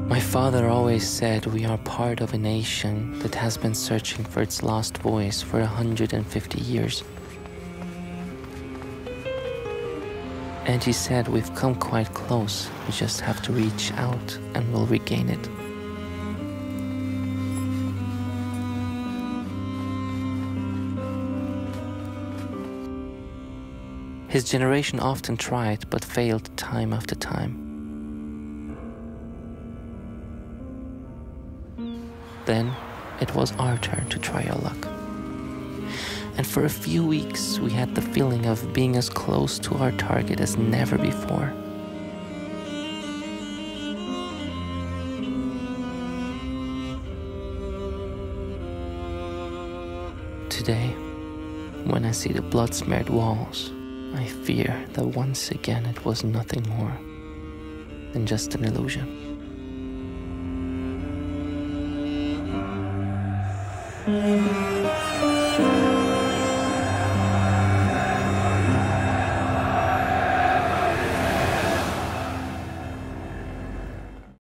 My father always said we are part of a nation that has been searching for its lost voice for 150 years. And he said we've come quite close, we just have to reach out and we'll regain it. His generation often tried, but failed time after time. Then it was our turn to try our luck. And for a few weeks, we had the feeling of being as close to our target as never before. Today, when I see the blood-smeared walls, I fear that once again it was nothing more than just an illusion.